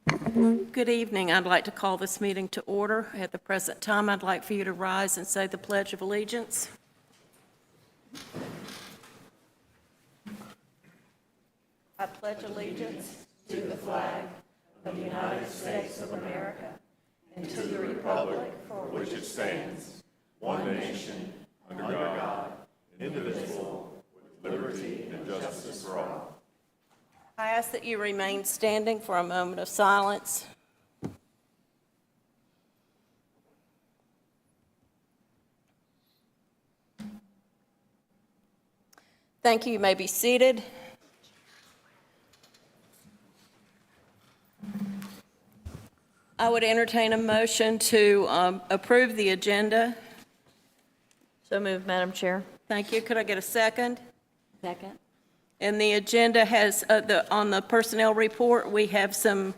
Good evening. I'd like to call this meeting to order. At the present time, I'd like for you to rise and say the Pledge of Allegiance. I pledge allegiance to the flag of the United States of America and to the republic for which it stands, one nation, under God, indivisible, with liberty and justice for all. I ask that you remain standing for a moment of silence. Thank you. You may be seated. I would entertain a motion to approve the agenda. So moved, Madam Chair. Thank you. Could I get a second? Second. And the agenda has, on the personnel report, we have some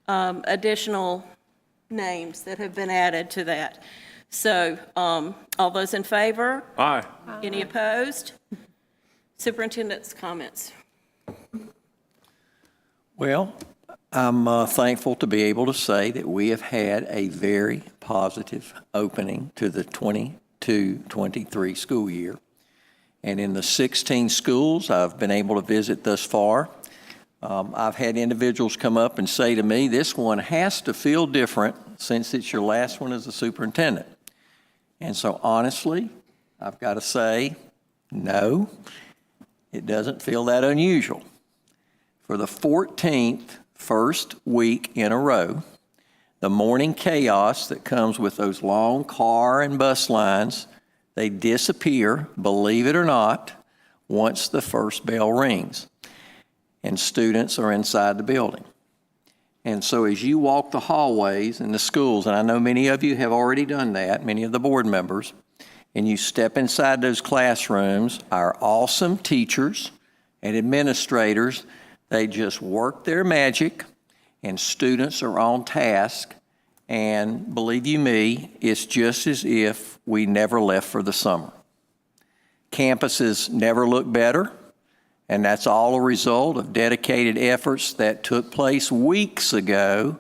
additional names that have been added to that. So all those in favor? Aye. Any opposed? Superintendent's comments. Well, I'm thankful to be able to say that we have had a very positive opening to the 22-23 school year. And in the 16 schools I've been able to visit thus far, I've had individuals come up and say to me, this one has to feel different since it's your last one as a superintendent. And so honestly, I've got to say, no, it doesn't feel that unusual. For the 14th first week in a row, the morning chaos that comes with those long car and bus lines, they disappear, believe it or not, once the first bell rings and students are inside the building. And so as you walk the hallways in the schools, and I know many of you have already done that, many of the board members, and you step inside those classrooms, our awesome teachers and administrators, they just work their magic and students are on task. And believe you me, it's just as if we never left for the summer. Campuses never look better, and that's all a result of dedicated efforts that took place weeks ago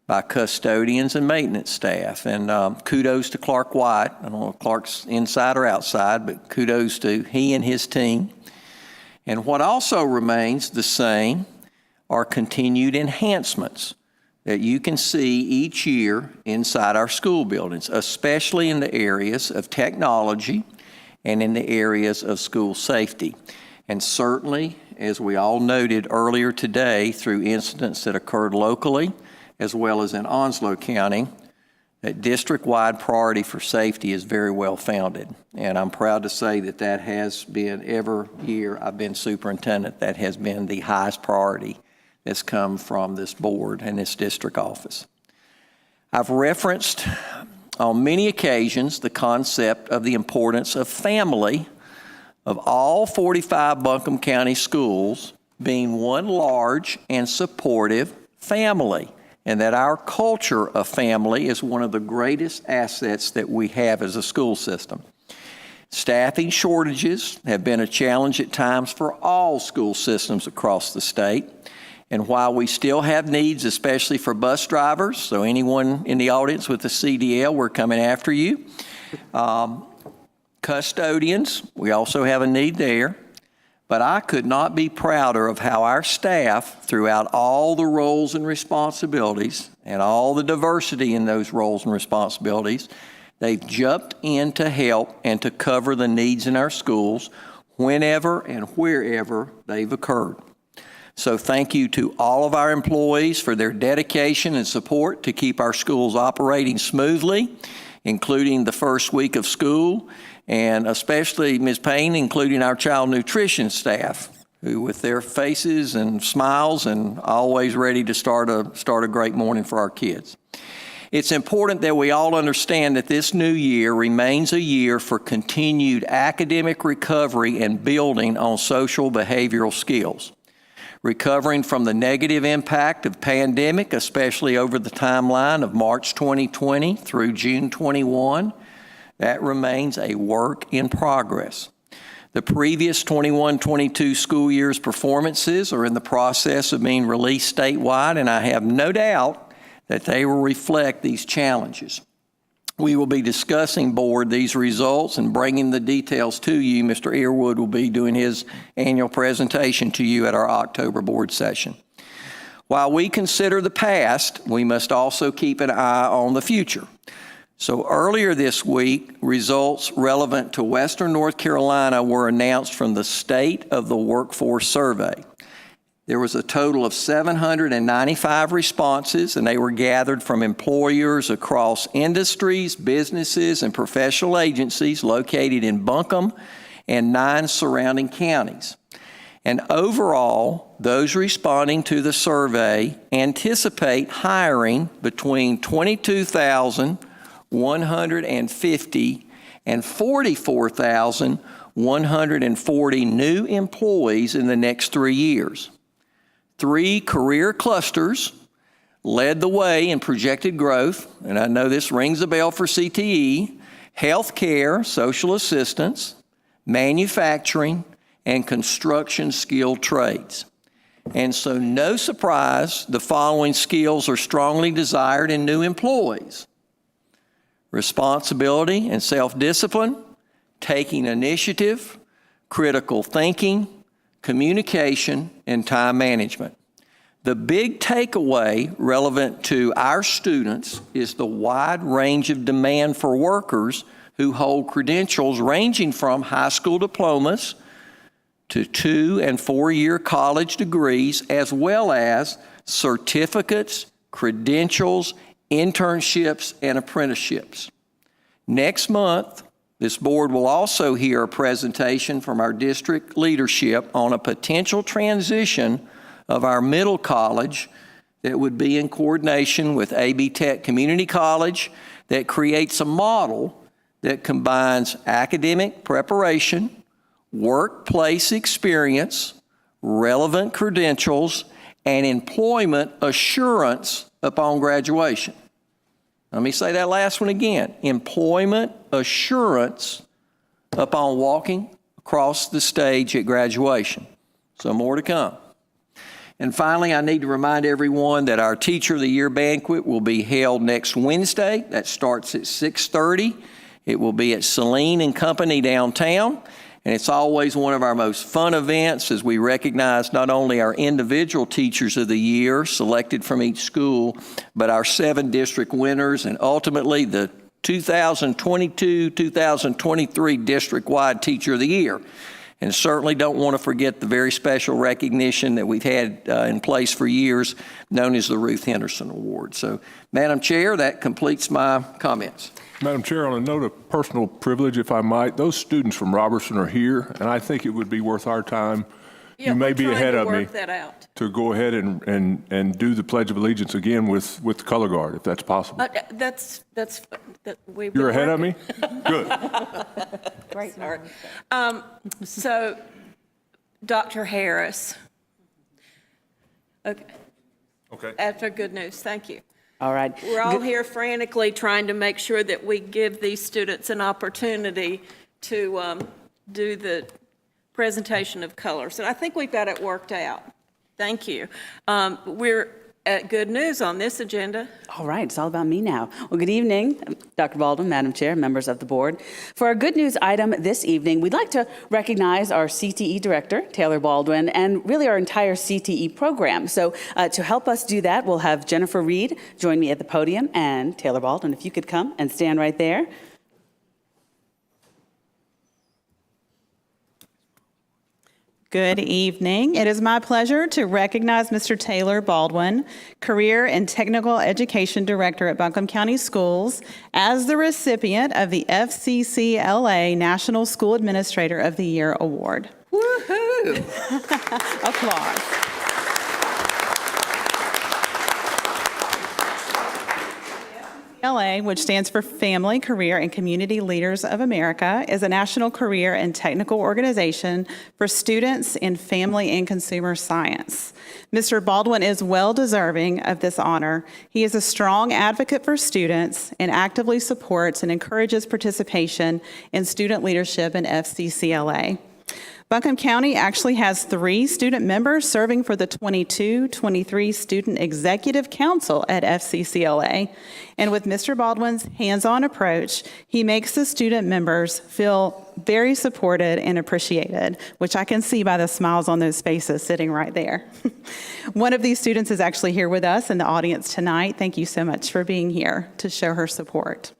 by custodians and maintenance staff. And kudos to Clark White. I don't know if Clark's inside or outside, but kudos to he and his team. And what also remains the same are continued enhancements that you can see each year inside our school buildings, especially in the areas of technology and in the areas of school safety. And certainly, as we all noted earlier today, through incidents that occurred locally, as well as in Onslow County, that district-wide priority for safety is very well founded. And I'm proud to say that that has been, every year I've been superintendent, that has been the highest priority that's come from this board and this district office. I've referenced on many occasions the concept of the importance of family, of all 45 Buncombe County schools being one large and supportive family, and that our culture of family is one of the greatest assets that we have as a school system. Staffing shortages have been a challenge at times for all school systems across the state. And while we still have needs, especially for bus drivers, so anyone in the audience with a CDL, we're coming after you. Custodians, we also have a need there. But I could not be prouder of how our staff, throughout all the roles and responsibilities and all the diversity in those roles and responsibilities, they've jumped in to help and to cover the needs in our schools whenever and wherever they've occurred. So thank you to all of our employees for their dedication and support to keep our schools operating smoothly, including the first week of school, and especially Ms. Payne, including our child nutrition staff, who with their faces and smiles and always ready to start a great morning for our kids. It's important that we all understand that this new year remains a year for continued academic recovery and building on social behavioral skills. Recovering from the negative impact of pandemic, especially over the timeline of March 2020 through June 21, that remains a work in progress. The previous 21-22 school year's performances are in the process of being released statewide, and I have no doubt that they will reflect these challenges. We will be discussing, Board, these results and bringing the details to you. Mr. Earwood will be doing his annual presentation to you at our October Board session. While we consider the past, we must also keep an eye on the future. So earlier this week, results relevant to Western North Carolina were announced from the State of the Workforce Survey. There was a total of 795 responses, and they were gathered from employers across industries, businesses, and professional agencies located in Buncombe and 9 surrounding counties. And overall, those responding to the survey anticipate hiring between 22,150 and 44,140 new employees in the next 3 years. 3 career clusters led the way in projected growth, and I know this rings a bell for CTE: healthcare, social assistance, manufacturing, and construction skilled trades. And so no surprise, the following skills are strongly desired in new employees: responsibility and self-discipline, taking initiative, critical thinking, communication, and time management. The big takeaway relevant to our students is the wide range of demand for workers who hold credentials ranging from high school diplomas to 2- and 4-year college degrees, as well as certificates, credentials, internships, and apprenticeships. Next month, this board will also hear a presentation from our district leadership on a potential transition of our middle college that would be in coordination with AB Tech Community College that creates a model that combines academic preparation, workplace experience, relevant credentials, and employment assurance upon graduation. Let me say that last one again. Employment assurance upon walking across the stage at graduation. So more to come. And finally, I need to remind everyone that our Teacher of the Year banquet will be held next Wednesday. That starts at 6:30. It will be at Celine and Company downtown. And it's always one of our most fun events as we recognize not only our individual Teachers of the Year selected from each school, but our 7 district winners and ultimately the 2022-2023 district-wide Teacher of the Year. And certainly don't want to forget the very special recognition that we've had in place for years, known as the Ruth Henderson Award. So, Madam Chair, that completes my comments. Madam Chair, on a note of personal privilege, if I might, those students from Robertson are here, and I think it would be worth our time. Yeah, you may we're be trying ahead to of me work that out. to go ahead and do the Pledge of Allegiance again with the color guard, if that's possible. We've You're been ahead of me? Good. Great. Sorry. So, Dr. Harris. Okay. Okay. That's a good news. Thank you. All right. We're all here frantically trying to make sure that we give these students an opportunity to do the presentation of colors. And I think we've got it worked out. Thank you. We're at good news on this agenda. All right, it's all about me now. Well, good evening, Dr. Baldwin, Madam Chair, members of the board. For our good news item this evening, we'd like to recognize our CTE director, Taylor Baldwin, and really our entire CTE program. So to help us do that, we'll have Jennifer Reed join me at the podium, and Taylor Baldwin, if you could come and stand right there. Good evening. It is my pleasure to recognize Mr. Taylor Baldwin, Career and Technical Education Director at Buncombe County Schools, as the recipient of the FCCLA National School Administrator of the Year Award. Woohoo! Applause. FCCLA, which stands for Family, Career, and Community Leaders of America, is a national career and technical organization for students in family and consumer science. Mr. Baldwin is well deserving of this honor. He is a strong advocate for students and actively supports and encourages participation in student leadership in FCCLA. Buncombe County actually has 3 student members serving for the 22-23 Student Executive Council at FCCLA. And with Mr. Baldwin's hands-on approach, he makes the student members feel very supported and appreciated, which I can see by the smiles on those faces sitting right there. One of these students is actually here with us in the audience tonight. Thank you so much for being here to show her support.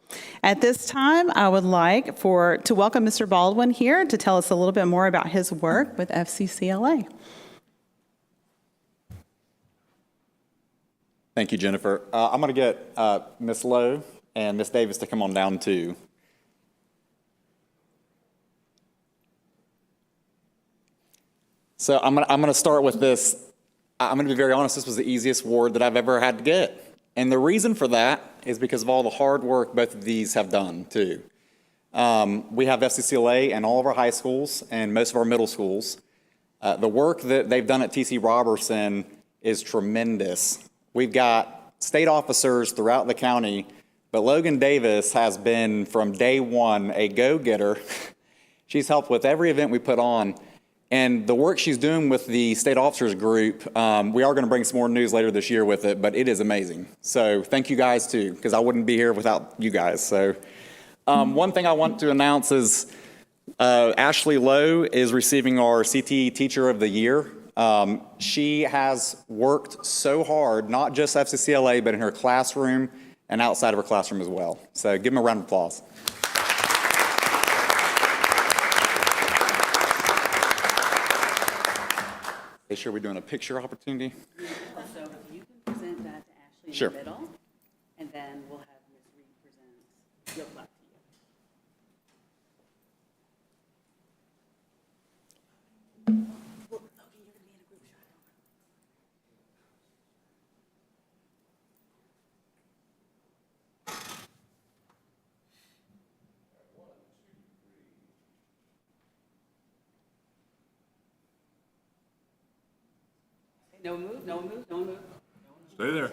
At this time, I would like to welcome Mr. Baldwin here to tell us a little bit more about his work with FCCLA. Thank you, Jennifer. I'm going to get Ms. Lowe and Ms. Davis to come on down too. So I'm going to start with this. I'm going to be very honest, this was the easiest award that I've ever had to get. And the reason for that is because of all the hard work both of these have done, too. We have FCCLA and all of our high schools and most of our middle schools. The work that they've done at TC Robertson is tremendous. We've got state officers throughout the county, but Logan Davis has been, from day one, a go-getter. She's helped with every event we put on. And the work she's doing with the state officers group, we are going to bring some more news later this year with it, but it is amazing. So thank you guys too, because I wouldn't be here without you guys. So one thing I want to announce is Ashley Lowe is receiving our CTE Teacher of the Year. She has worked so hard, not just FCCLA, but in her classroom and outside of her classroom as well. So give them a round of applause. Make sure we're doing a picture opportunity. So if you can present that to Ashley Sure. in the middle, and then we'll have Ms. Reed present your plaque to you. Well, Logan, you're going to be in a group shot. No move, no move, no move. Stay there.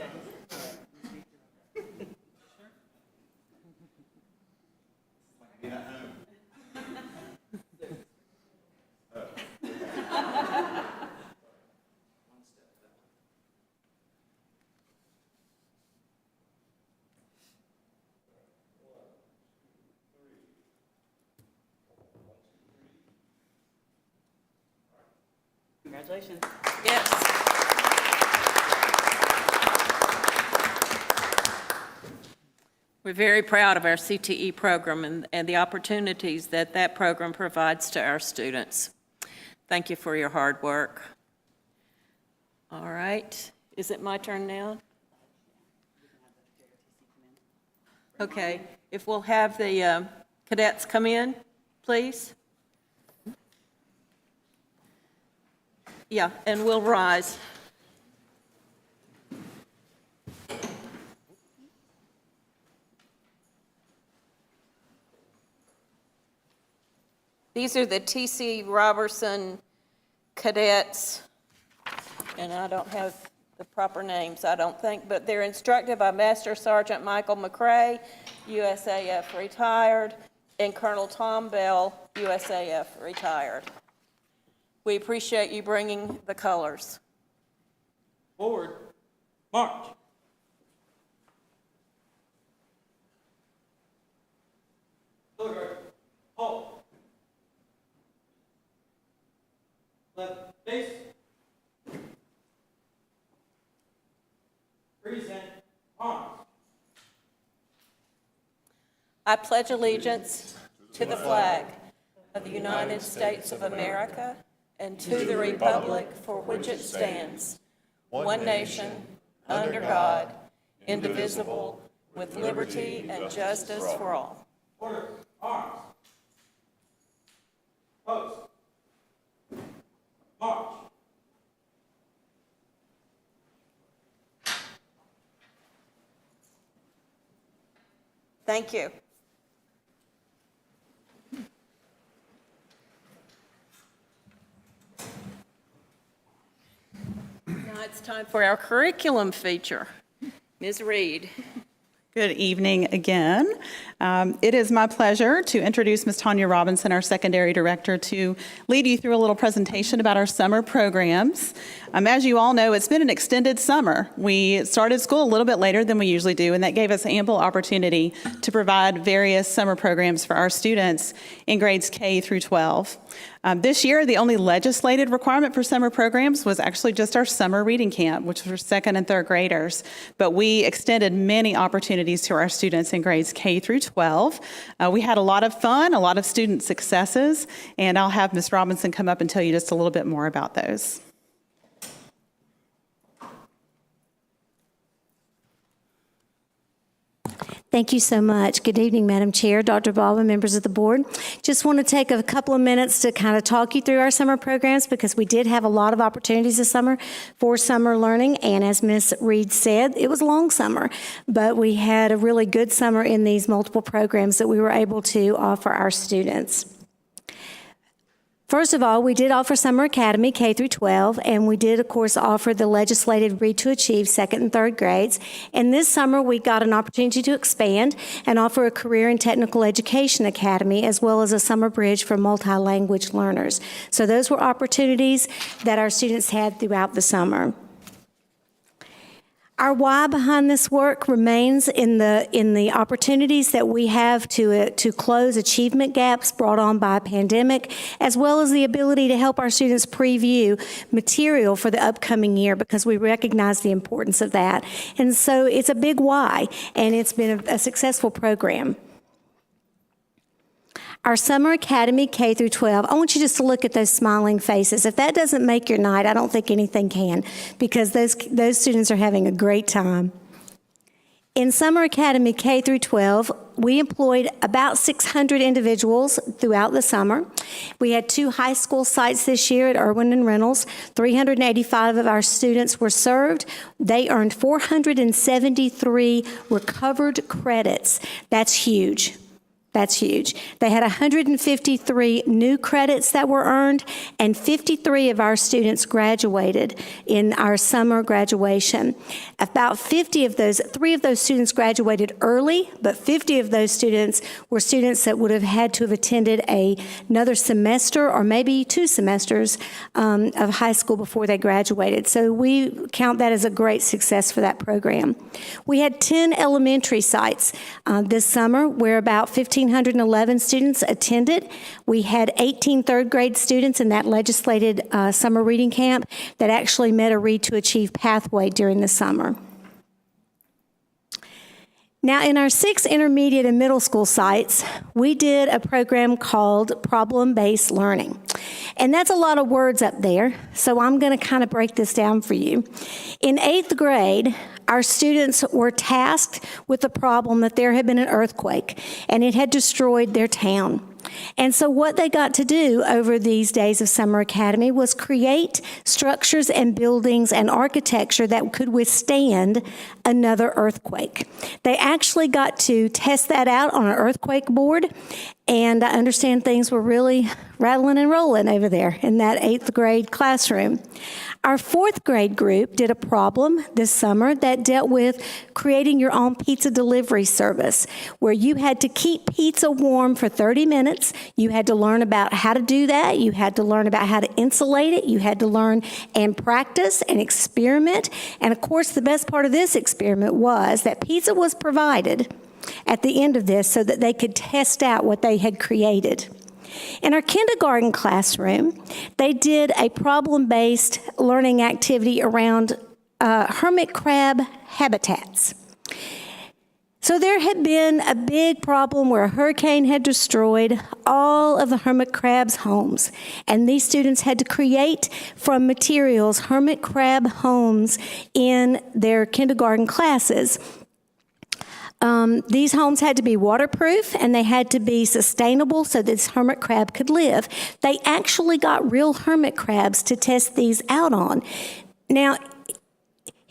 Congratulations. Yes. We're very proud of our CTE program and the opportunities that that program provides to our students. Thank you for your hard work. All right, is it my turn now? Okay, if we'll have the cadets come in, please. Yeah, and we'll rise. These are the TC Robertson cadets, and I don't have the proper names, I don't think, but they're instructed by Master Sergeant Michael McCrae, USAF retired, and Colonel Tom Bell, USAF retired. We appreciate you bringing the colors. Forward, march. Color guard, halt. Left base. Present arms. I pledge allegiance to the flag of the United States of America and to the republic for which it stands, one nation, under God, indivisible, with liberty and justice for all. Order, arms. Post. March. Thank you. Now it's time for our curriculum feature. Ms. Reed, Good evening again. It is my pleasure to introduce Ms. Tanya Robinson, our secondary director, to lead you through a little presentation about our summer programs. As you all know, it's been an extended summer. We started school a little bit later than we usually do, and that gave us ample opportunity to provide various summer programs for our students in grades K through 12. This year, the only legislated requirement for summer programs was actually just our summer reading camp, which was for second and third graders. But we extended many opportunities to our students in grades K through 12. We had a lot of fun, a lot of student successes, and I'll have Ms. Robinson come up and tell you just a little bit more about those. Thank you so much. Good evening, Madam Chair, Dr. Baldwin, members of the board. Just want to take a couple of minutes to kind of talk you through our summer programs because we did have a lot of opportunities this summer for summer learning. And as Ms. Reed said, it was a long summer, but we had a really good summer in these multiple programs that we were able to offer our students. First of all, we did offer Summer Academy K through 12, and we did, of course, offer the legislated Read to Achieve second and third grades. And this summer, we got an opportunity to expand and offer a Career and Technical Education Academy, as well as a summer bridge for multi-language learners. So those were opportunities that our students had throughout the summer. Our why behind this work remains in the opportunities that we have to close achievement gaps brought on by a pandemic, as well as the ability to help our students preview material for the upcoming year because we recognize the importance of that. And so it's a big why, and it's been a successful program. Our Summer Academy K through 12, I want you just to look at those smiling faces. If that doesn't make your night, I don't think anything can, because those students are having a great time. In Summer Academy K through 12, we employed about 600 individuals throughout the summer. We had 2 high school sites this year at Irwin and Reynolds. 385 of our students were served. They earned 473 recovered credits. That's huge. That's huge. They had 153 new credits that were earned, and 53 of our students graduated in our summer graduation. About 3 of those students graduated early, but 50 of those students were students that would have had to have attended another semester or maybe 2 semesters of high school before they graduated. So we count that as a great success for that program. We had 10 elementary sites this summer where about 1,511 students attended. We had 18 third grade students in that legislated summer reading camp that actually met a Read to Achieve pathway during the summer. Now, in our 6 intermediate and middle school sites, we did a program called Problem-Based Learning. And that's a lot of words up there, so I'm going to kind of break this down for you. In 8th grade, our students were tasked with the problem that there had been an earthquake, and it had destroyed their town. And so what they got to do over these days of Summer Academy was create structures and buildings and architecture that could withstand another earthquake. They actually got to test that out on an earthquake board, and I understand things were really rattling and rolling over there in that 8th grade classroom. Our 4th grade group did a problem this summer that dealt with creating your own pizza delivery service, where you had to keep pizza warm for 30 minutes. You had to learn about how to do that. You had to learn about how to insulate it. You had to learn and practice and experiment. And of course, the best part of this experiment was that pizza was provided at the end of this so that they could test out what they had created. In our kindergarten classroom, they did a problem-based learning activity around hermit crab habitats. So there had been a big problem where a hurricane had destroyed all of the hermit crabs' homes. And these students had to create from materials hermit crab homes in their kindergarten classes. These homes had to be waterproof and they had to be sustainable so this hermit crab could live. They actually got real hermit crabs to test these out on. Now,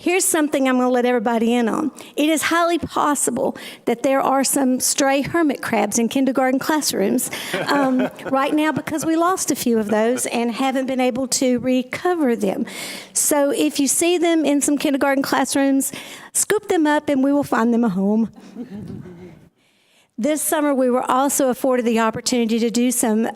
Here's something I'm going to let everybody in on. It is highly possible that there are some stray hermit crabs in kindergarten classrooms right now because we lost a few of those and haven't been able to recover them. So if you see them in some kindergarten classrooms, scoop them up and we will find them a home. This summer, we were also afforded the opportunity to do some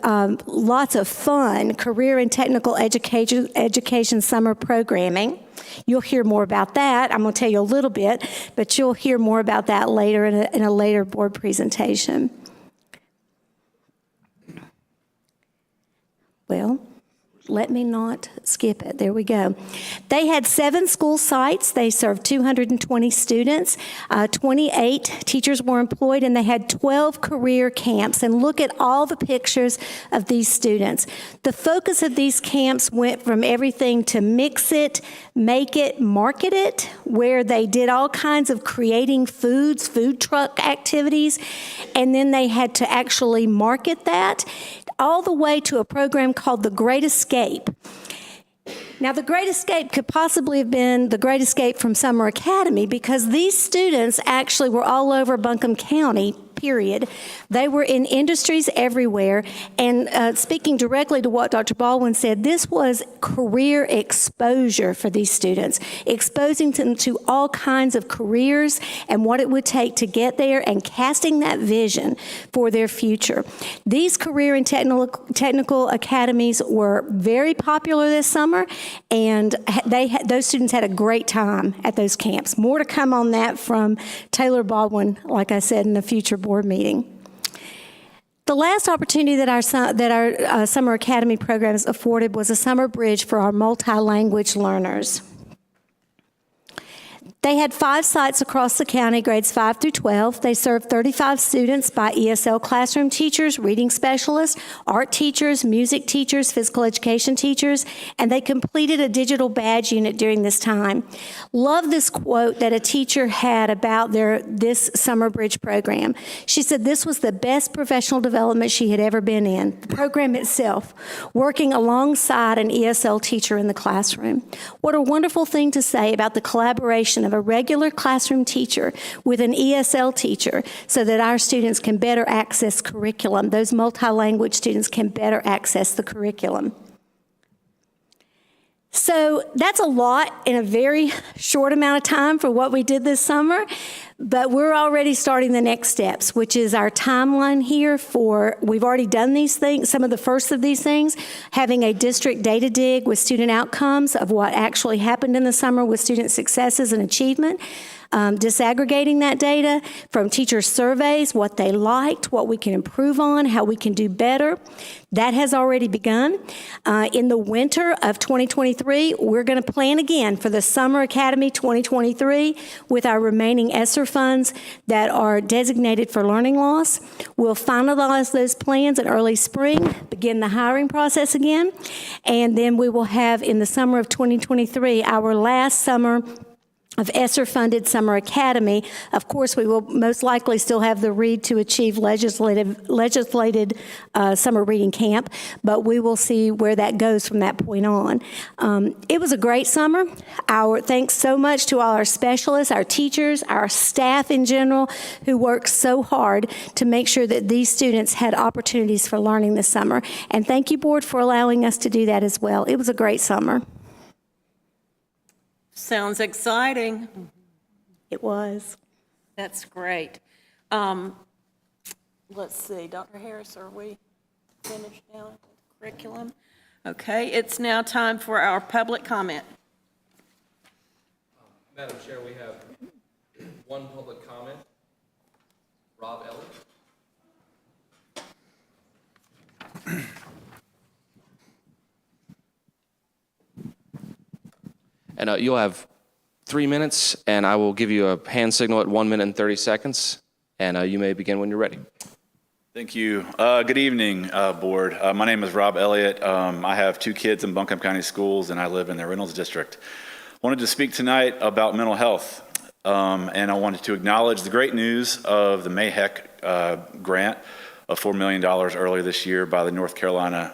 lots of fun career and technical education summer programming. You'll hear more about that. I'm going to tell you a little bit, but you'll hear more about that later in a later board presentation. Well, let me not skip it. There we go. They had 7 school sites. They served 220 students. 28 teachers were employed, and they had 12 career camps. And look at all the pictures of these students. The focus of these camps went from everything to mix it, make it, market it, where they did all kinds of creating foods, food truck activities, and then they had to actually market that, all the way to a program called The Great Escape. Now, The Great Escape could possibly have been The Great Escape from Summer Academy because these students actually were all over Buncombe County, period. They were in industries everywhere. And speaking directly to what Dr. Baldwin said, this was career exposure for these students, exposing them to all kinds of careers and what it would take to get there and casting that vision for their future. These career and technical academies were very popular this summer, and those students had a great time at those camps. More to come on that from Taylor Baldwin, like I said, in a future board meeting. The last opportunity that our Summer Academy programs afforded was a summer bridge for our multi-language learners. They had 5 sites across the county, grades 5 through 12. They served 35 students by ESL classroom teachers, reading specialists, art teachers, music teachers, physical education teachers, and they completed a digital badge unit during this time. Love this quote that a teacher had about this summer bridge program. She said this was the best professional development she had ever been in. The program itself, working alongside an ESL teacher in the classroom. What a wonderful thing to say about the collaboration of a regular classroom teacher with an ESL teacher so that our students can better access curriculum. Those multi-language students can better access the curriculum. So that's a lot in a very short amount of time for what we did this summer, but we're already starting the next steps, which is our timeline here we've already done these things, some of the first of these things, having a district data dig with student outcomes of what actually happened in the summer with student successes and achievement. Disaggregating that data from teacher surveys, what they liked, what we can improve on, how we can do better. That has already begun. In the winter of 2023, we're going to plan again for the Summer Academy 2023 with our remaining ESSER funds that are designated for learning loss. We'll finalize those plans in early spring, begin the hiring process again, and then we will have in the summer of 2023 our last summer of ESSER-funded Summer Academy. Of course, we will most likely still have the Read to Achieve legislated summer reading camp, but we will see where that goes from that point on. It was a great summer. Thanks so much to all our specialists, our teachers, our staff in general, who worked so hard to make sure that these students had opportunities for learning this summer. And thank you, board, for allowing us to do that as well. It was a great summer. Sounds exciting. It was. That's great. Let's see, Dr. Harris, are we finished now with the curriculum? Okay, it's now time for our public comment. Madam Chair, we have one public comment. Rob Elliott. And you'll have 3 minutes, and I will give you a hand signal at 1 minute and 30 seconds, and you may begin when you're ready. Thank you. Good evening, board. My name is Rob Elliott. I have 2 kids in Buncombe County Schools, and I live in the Reynolds District. Wanted to speak tonight about mental health, and I wanted to acknowledge the great news of the MAHEC grant of $4 million earlier this year by the North Carolina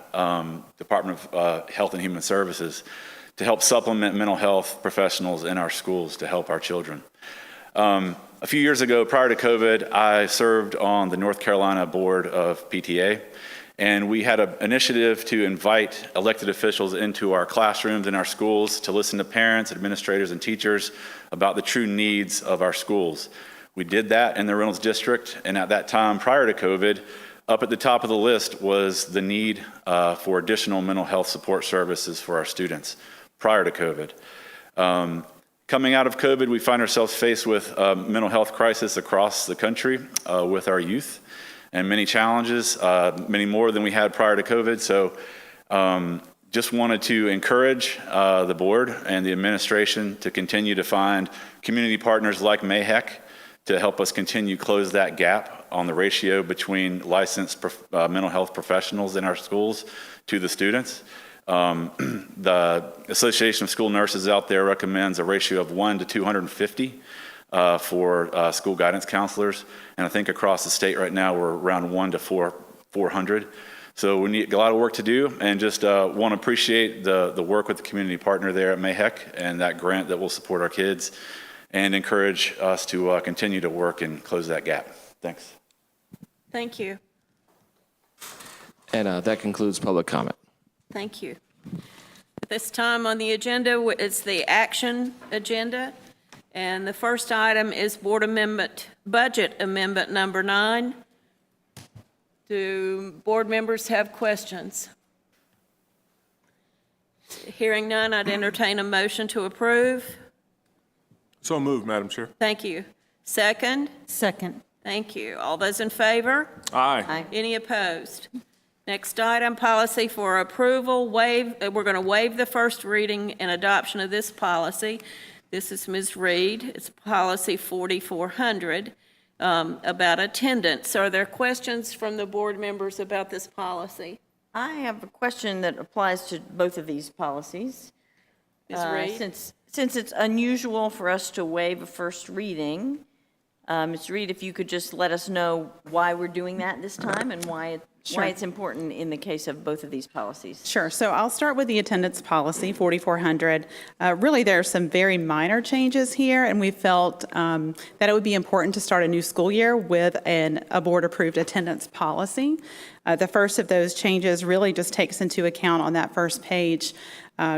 Department of Health and Human Services to help supplement mental health professionals in our schools to help our children. A few years ago, prior to COVID, I served on the North Carolina board of PTA, and we had an initiative to invite elected officials into our classrooms in our schools to listen to parents, administrators, and teachers about the true needs of our schools. We did that in the Reynolds District, and at that time, prior to COVID, up at the top of the list was the need for additional mental health support services for our students prior to COVID. Coming out of COVID, we find ourselves faced with a mental health crisis across the country with our youth, and many challenges, many more than we had prior to COVID. So just wanted to encourage the board and the administration to continue to find community partners like MAHEC to help us continue close that gap on the ratio between licensed mental health professionals in our schools to the students. The Association of School Nurses out there recommends a ratio of 1 to 250 for school guidance counselors. And I think across the state right now, we're around 1 to 400. So we need a lot of work to do, and just want to appreciate the work with the community partner there at MAHEC and that grant that will support our kids, and encourage us to continue to work and close that gap. Thanks. Thank you. And that concludes public comment. Thank you. At this time on the agenda is the action agenda. And the first item is budget amendment number 9. Do board members have questions? Hearing none, I'd entertain a motion to approve. So moved, Madam Chair. Thank you. Second? Second. Thank you. All those in favor? Aye. Any opposed? Next item, policy for approval. We're going to waive the first reading and adoption of this policy. This is Ms. Reed. It's policy 4400 about attendance. Are there questions from the board members about this policy? I have a question that applies to both of these policies. Ms. Reed? Since it's unusual for us to waive a first reading, Ms. Reed, if you could just let us know why we're doing that this time and why it's important in the case of both of these policies. Sure. So I'll start with the attendance policy, 4400. Really, there are some very minor changes here, and we felt that it would be important to start a new school year with a board-approved attendance policy. The first of those changes really just takes into account on that first page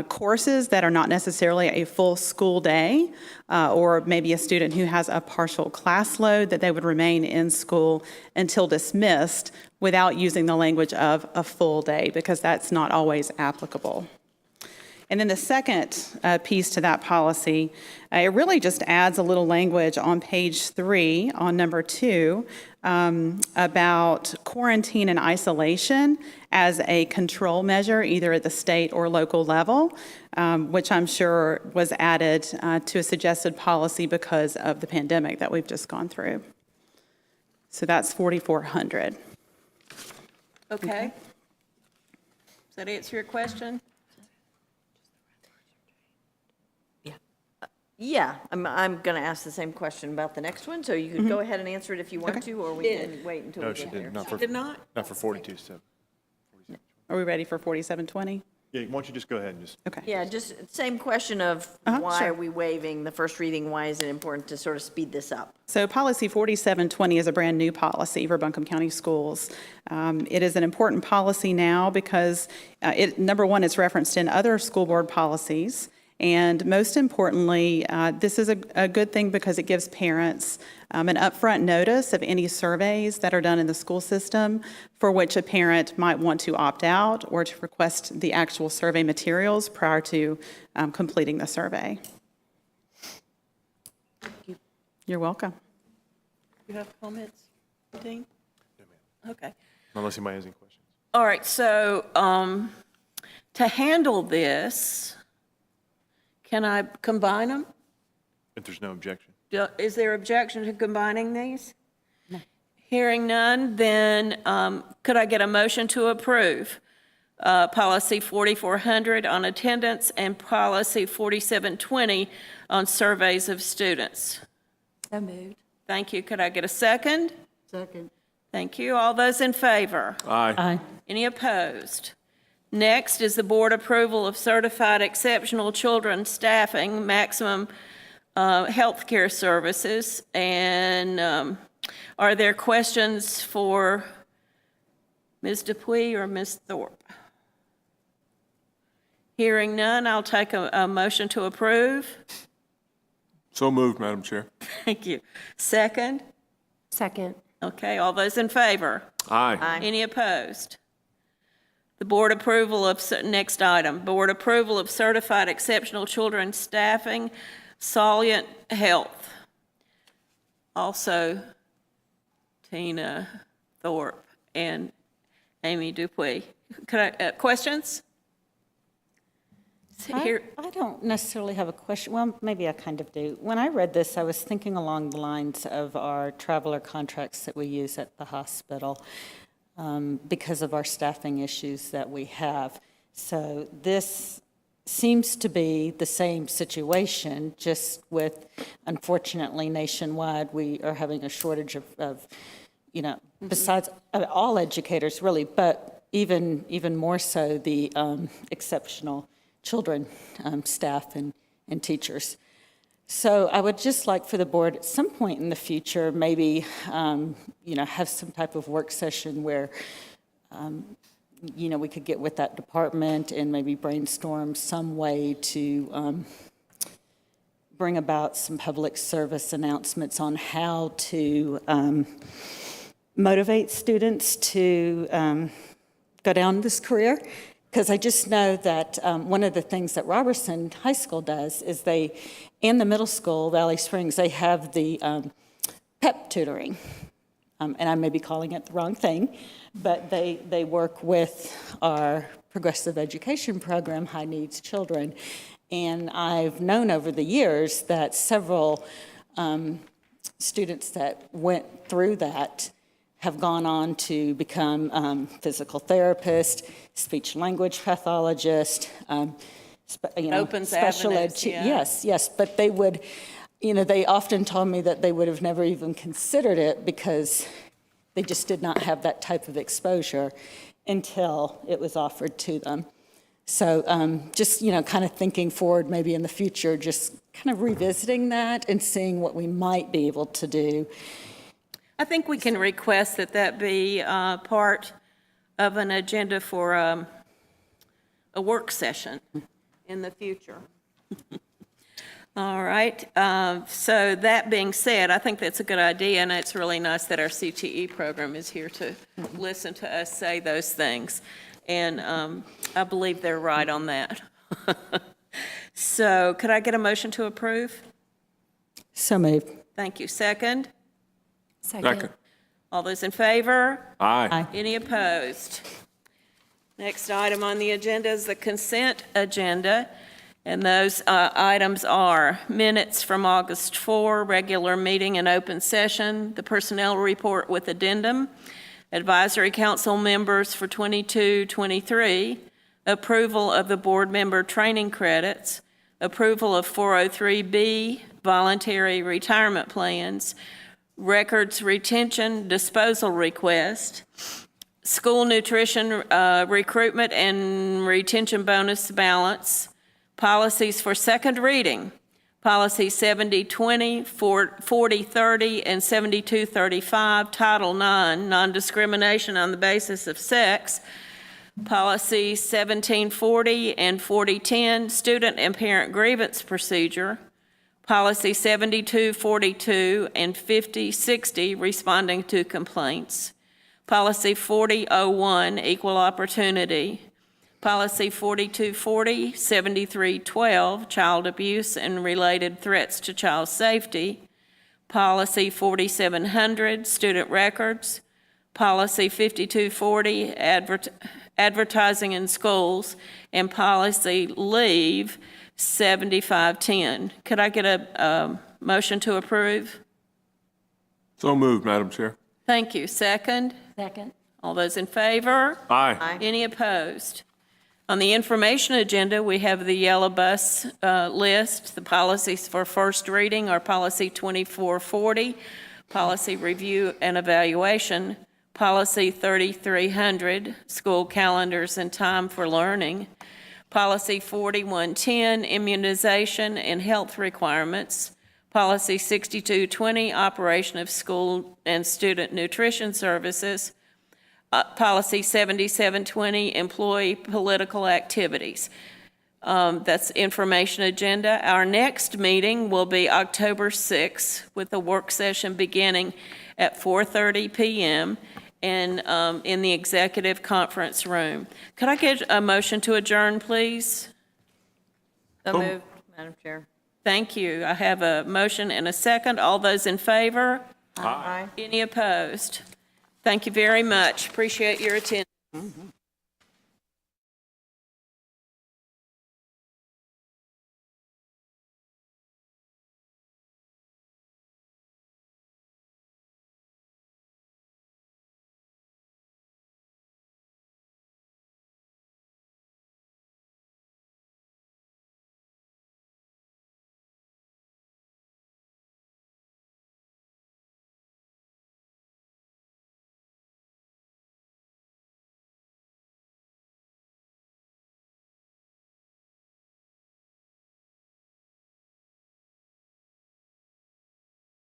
courses that are not necessarily a full school day, or maybe a student who has a partial class load, that they would remain in school until dismissed without using the language of a full day, because that's not always applicable. And then the second piece to that policy, it really just adds a little language on page 3 on number 2 about quarantine and isolation as a control measure, either at the state or local level, which I'm sure was added to a suggested policy because of the pandemic that we've just gone through. So that's 4400. Okay. Does that answer your question? Yeah, I'm going to ask the same question about the next one, so you could go ahead and answer it if you want to, or we can wait until we get there. Did not? Not for 42, so. Are we ready for 4720? Yeah, why don't you just go ahead and just. Okay. Yeah, just same question of why sure. are we waiving the first reading? Why is it important to sort of speed this up? So policy 4720 is a brand new policy for Buncombe County Schools. It is an important policy now because number one, it's referenced in other school board policies. And most importantly, this is a good thing because it gives parents an upfront notice of any surveys that are done in the school system for which a parent might want to opt out or to request the actual survey materials prior to completing the survey. Thank you. You're welcome. You have comments, Dean? Okay. Unless anybody has any questions. All right, so to handle this, can I combine them? If there's no objection. Is there objection to combining these? No. Hearing none, then could I get a motion to approve policy 4400 on attendance and policy 4720 on surveys of students? So moved. Thank you. Could I get a second? Second. Thank you. All those in favor? Aye. Any opposed? Next is the board approval of certified exceptional children staffing, maximum healthcare services. And are there questions for Ms. Dupuy or Ms. Thorpe? Hearing none, I'll take a motion to approve. So moved, Madam Chair. Thank you. Second? Second. Okay, all those in favor? Aye. Any opposed? The board approval of, next item, board approval of certified exceptional children staffing, Salient Health. Also, Tina Thorpe and Amy Dupuy. Questions? Here. I don't necessarily have a question. Well, maybe I kind of do. When I read this, I was thinking along the lines of our traveler contracts that we use at the hospital because of our staffing issues that we have. So this seems to be the same situation, just with, unfortunately, nationwide, we are having a shortage of besides all educators, really, but even more so the exceptional children, staff, and teachers. So I would just like for the board at some point in the future, maybe, have some type of work session where, we could get with that department and maybe brainstorm some way to bring about some public service announcements on how to motivate students to go down this career. Because I just know that one of the things that Robertson High School does is in the middle school, Valley Springs, they have the PEP tutoring. And I may be calling it the wrong thing, but they work with our progressive education program, High Needs Children. And I've known over the years that several students that went through that have gone on to become physical therapists, speech language pathologist, Opens special ed. avenues, yeah. Yes, but they would, they often told me that they would have never even considered it because they just did not have that type of exposure until it was offered to them. So just, kind of thinking forward maybe in the future, just kind of revisiting that and seeing what we might be able to do. I think we can request that be part of an agenda for a work session in the future. All right. So that being said, I think that's a good idea, and it's really nice that our CTE program is here to listen to us say those things. And I believe they're right on that. So could I get a motion to approve? So moved. Thank you. Second? Second. All those in favor? Aye. Any opposed? Next item on the agenda is the consent agenda, and those items are minutes from August 4, regular meeting and open session, the personnel report with addendum, advisory council members for 22-23, approval of the board member training credits, approval of 403B voluntary retirement plans, records retention disposal request, school nutrition recruitment and retention bonus balance, policies for second reading, policy 7020, 4030, and 7235, Title IX, non-discrimination on the basis of sex, policy 1740 and 4010, student and parent grievance procedure, policy 7242 and 5060, responding to complaints, policy 4001, equal opportunity, policy 4240, 7312, child abuse and related threats to child safety, policy 4700, student records, policy 5240, advertising in schools, and policy leave 7510. Could I get a motion to approve? So moved, Madam Chair. Thank you. Second? Second. All those in favor? Aye. Any opposed? On the information agenda, we have the yellow bus list. The policies for first reading are policy 2440, policy review and evaluation, Policy 3300, school calendars and time for learning. Policy 4110, immunization and health requirements. Policy 6220, operation of school and student nutrition services. Policy 7720, employee political activities. That's information agenda. Our next meeting will be October 6th with a work session beginning at 4:30 p.m. in the executive conference room. Could I get a motion to adjourn, please? So moved, Madam Chair. Thank you. I have a motion and a second. All those in favor? Aye. Any opposed? Thank you very much. Appreciate your attention.